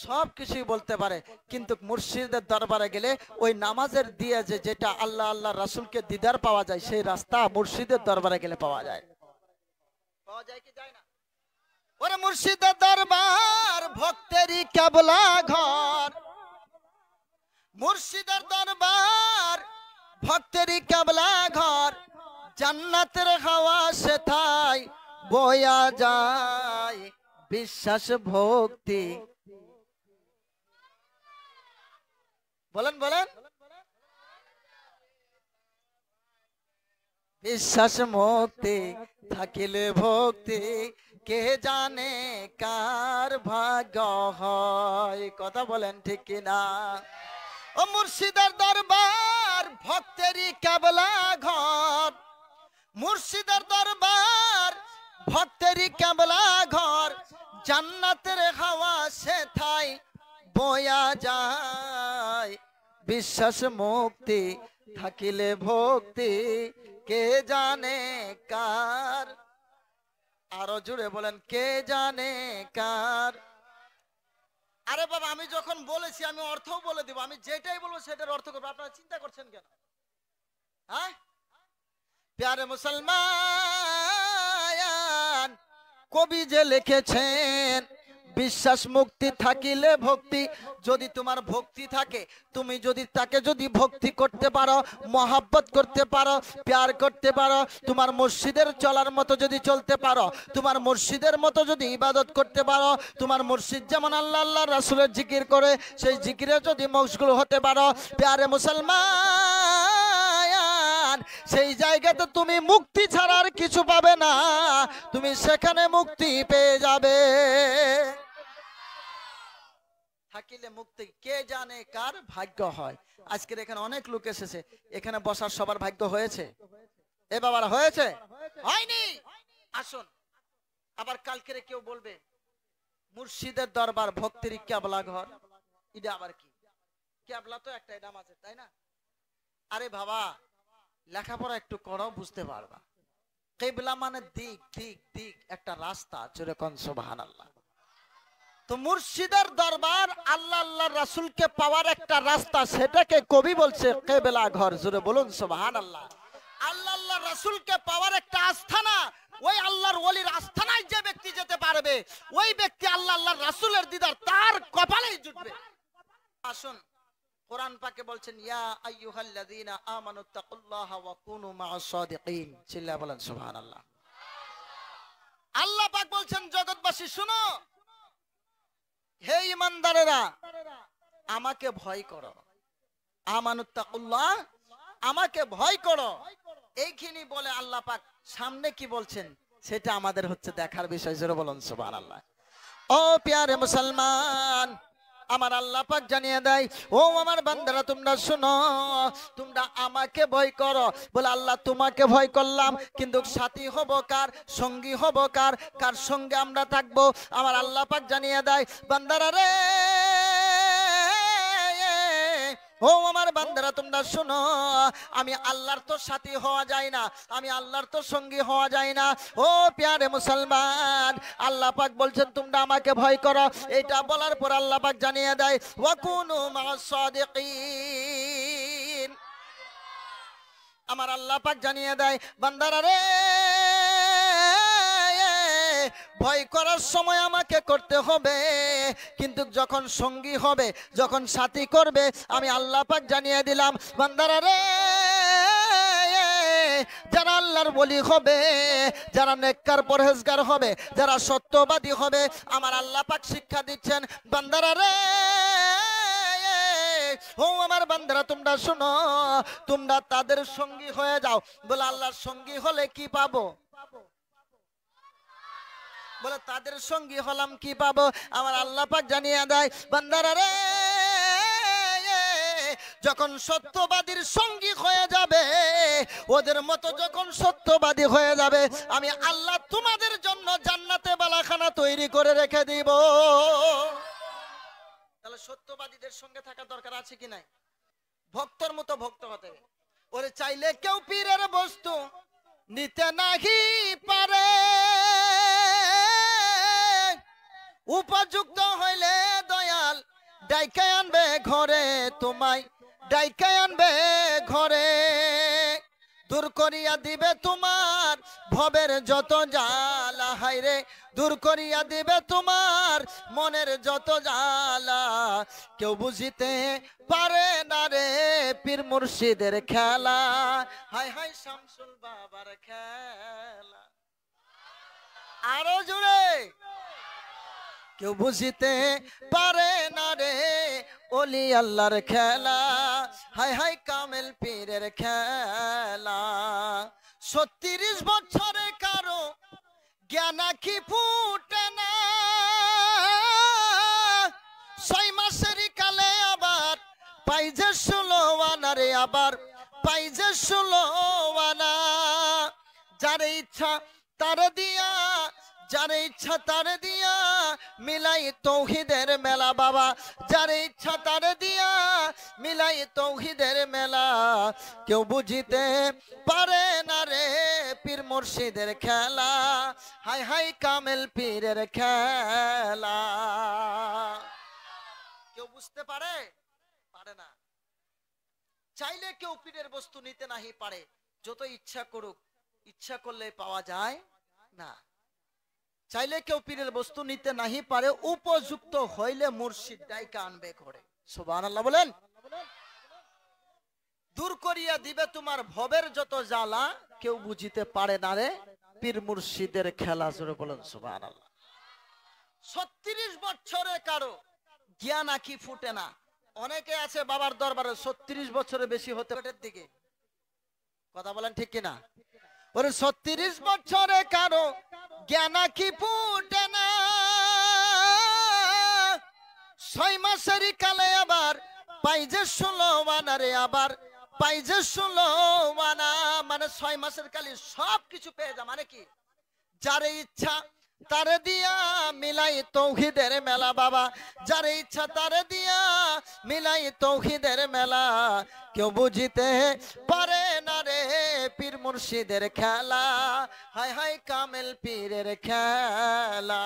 সব কিছুই বলতে পারে, কিন্তু মুর্শিদের দরবারে গেলে ওই নামাজের দিয়ে যেটা আল্লাহ আল্লাহ রাসূলকে দিদার পাওয়া যায়, সেই রাস্তা মুর্শিদের দরবারে গেলে পাওয়া যায়। পাওয়া যায় কি যায় না? ওরে মুর্শিদের দরবার ভক্তেরই কেবলা ঘর, মুর্শিদের দরবার ভক্তেরই কেবলা ঘর, জান্নাতের হাওয়া সেথায় বয়া যায়, বিশ্বাস ভক্তি। বলেন বলেন, বিশ্বাস মুক্তি থাকিলে ভক্তি, কে জানে কার ভাগ্য হয়। কথা বলেন ঠিক কিনা? ও মুর্শিদের দরবার ভক্তেরই কেবলা ঘর, মুর্শিদের দরবার ভক্তেরই কেবলা ঘর, জান্নাতের হাওয়া সেথায় বয়া যায়, বিশ্বাস মুক্তি থাকিলে ভক্তি, কে জানে কার। আরো জুড়ে বলেন, কে জানে কার। আরে বাবা, আমি যখন বলেছি আমি অর্থও বলে দিব, আমি যেটাই বলবো সেটার অর্থ করবো, আপনারা চিন্তা করছেন কেন? হ্যাঁ প্যারে মুসলমান, কবি যে লিখেছেন, বিশ্বাস মুক্তি থাকিলে ভক্তি। যদি তোমার ভক্তি থাকে, তুমি যদি তাকে যদি ভক্তি করতে পারো, মহাব্বত করতে পারো, প্যার করতে পারো, তোমার মুর্শিদের চলার মতো যদি চলতে পারো, তোমার মুর্শিদের মতো যদি ইবাদত করতে পারো, তোমার মুর্শিদ যেমন আল্লাহ আল্লাহ রাসূলের জিকির করে সেই জিকিরে যদি মশগুল হতে পারো, প্যারে মুসলমান, সেই জায়গাতে তুমি মুক্তি ছাড়া আর কিছু পাবে না, তুমি সেখানে মুক্তি পেয়ে যাবে। থাকিলে মুক্তি, কে জানে কার ভাগ্য হয়। আজকের এখানে অনেক লোক এসেছে, এখানে বসার সবার ভাগ্য হয়েছে? এ বাবার হয়েছে? হয়নি? আসুন, আবার কালকে কেউ বলবে মুর্শিদের দরবার ভক্তির কেবলা ঘর, এটা আবার কি? কেবলা তো একটাই নামাজের, তাই না? আরে বাবা, লেখাপড়া একটু করো, বুঝতে পারবা। কেবলা মানে দিক, দিক দিক, একটা রাস্তা। জোরে কোন সুবহানাল্লাহ। তো মুর্শিদের দরবার আল্লাহ আল্লাহ রাসূলকে পাওয়ার একটা রাস্তা, সেটাকে কবি বলছে কেবলা ঘর। জোরে বলুন সুবহানাল্লাহ। আল্লাহ আল্লাহ রাসূলকে পাওয়ার একটা আস্থানা, ওই আল্লাহর ওলির আস্থানায় যে ব্যক্তি যেতে পারবে, ওই ব্যক্তি আল্লাহ আল্লাহ রাসূলের দিদার তার কপালেই জুটবে। আসুন, কোরআন পাকে বলছেন, ইয়া আইয়ুহাল্লাযীনা আমানুত্তাকুল্লাহা ওয়া কুনু মা'আস সাদিকিন। চিল্লায়ে বলেন সুবহানাল্লাহ। আল্লাহ পাক বলছেন, জগৎবাসী শুনো, হে ঈমানদারেরা, আমাকে ভয় করো। আমানুত্তাকুল্লাহ, আমাকে ভয় করো। এইখানি বলে আল্লাহ পাক সামনে কি বলছেন সেটা আমাদের হচ্ছে দেখার বিষয়। জোরে বলুন সুবহানাল্লাহ। ও প্যারে মুসলমান, আমার আল্লাহ পাক জানিয়ে দেয়, ও আমার বান্দারা তোমরা শোনো, তোমরা আমাকে ভয় করো। বলে আল্লাহ তোমাকে ভয় করলাম, কিন্তু সাথী হব কার, সঙ্গী হব কার, কার সঙ্গে আমরা থাকবো? আমার আল্লাহ পাক জানিয়ে দেয়, বান্দারা রে, ও আমার বান্দারা তোমরা শোনো, আমি আল্লাহর তো সাথী হওয়া যায় না, আমি আল্লাহর তো সঙ্গী হওয়া যায় না। ও প্যারে মুসলমান, আল্লাহ পাক বলছেন তোমরা আমাকে ভয় করো। এটা বলার পর আল্লাহ পাক জানিয়ে দেয়, ওয়া কুনু মা'আস সাদিকিন। আমার আল্লাহ পাক জানিয়ে দেয়, বান্দারা রে, ভয় করার সময় আমাকে করতে হবে, কিন্তু যখন সঙ্গী হবে, যখন সাথী করবে, আমি আল্লাহ পাক জানিয়ে দিলাম, বান্দারা রে, যারা আল্লাহর ওলি হবে, যারা নেককার পরহেজগার হবে, যারা সত্যবাদী হবে, আমার আল্লাহ পাক শিক্ষা দিচ্ছেন, বান্দারা রে, ও আমার বান্দারা তোমরা শোনো, তোমরা তাদের সঙ্গী হয়ে যাও। বলে আল্লাহর সঙ্গী হলে কি পাবো? বলে তাদের সঙ্গী হলাম কি পাবো? আমার আল্লাহ পাক জানিয়ে দেয়, বান্দারা রে, যখন সত্যবাদীর সঙ্গী হয়ে যাবে, ওদের মতো যখন সত্যবাদী হয়ে যাবে, আমি আল্লাহ তোমাদের জন্য জান্নাতে বালাখানা তৈরি করে রেখে দিব। তাহলে সত্যবাদীদের সঙ্গে থাকা দরকার আছে কি নাই? ভক্তর মতো ভক্ত হতে হবে। ওরে চাইলে কেউ পীরের বস্তু নিতে নাহি পারে, উপযুক্ত হইলে ডাইকা আনবে ঘরে, তোমায় ডাইকা আনবে ঘরে, দূর করিয়া দিবে তোমার ভবের যত জ্বালা, হায়রে দূর করিয়া দিবে তোমার মনের যত জ্বালা। কেউ বুঝিতে পারে না রে পীর মুর্শিদের খেলা, হায় হায় শামসুল বাবার খেলা। আরো জোরে। কেউ বুঝিতে পারে না রে ওলি আল্লাহর খেলা, হায় হায় কামেল পীরের খেলা। 36 বছরে কারো জ্ঞান কি ফুটে না, 6 মাসের কালে আবার পাই যে 16 আনা রে, আবার পাই যে 16 আনা। যার ইচ্ছা তার দিয়া, যার ইচ্ছা তার দিয়া মিলাই তৌহিদের মেলা বাবা, যার ইচ্ছা তার দিয়া মিলাই তৌহিদের মেলা। কেউ বুঝিতে পারে না রে পীর মুর্শিদের খেলা, হায় হায় কামেল পীরের খেলা। কেউ বুঝতে পারে? পারে না। চাইলে কেউ পীরের বস্তু নিতে নাহি পারে, যত ইচ্ছা করুক, ইচ্ছা করলে পাওয়া যায় না। চাইলে কেউ পীরের বস্তু নিতে নাহি পারে, উপযুক্ত হইলে মুর্শিদ ডাইকা আনবে ঘরে। সুবহানাল্লাহ বলেন। দূর করিয়া দিবে তোমার ভবের যত জ্বালা, কেউ বুঝিতে পারে না রে পীর মুর্শিদের খেলা। জোরে বলেন সুবহানাল্লাহ। 36 বছরে কারো জ্ঞান আঁখি ফুটে না। অনেকে আছে বাবার দরবারে 36 বছরে বেশি হতে পেটের দিকে, কথা বলেন ঠিক কিনা? ওরে 36 বছরে কারো জ্ঞান কি ফুটে না, 6 মাসের কালে আবার পাই যে 16 আনা রে, আবার পাই যে 16 আনা। মানে 6 মাসের কালে সব কিছু পেয়ে যা, মানে কি? যার ইচ্ছা তারে দিয়া মিলাই তৌহিদের মেলা বাবা, যার ইচ্ছা তারে দিয়া মিলাই তৌহিদের মেলা। কেউ বুঝিতে পারে না রে পীর মুর্শিদের খেলা, হায় হায় কামেল পীরের খেলা।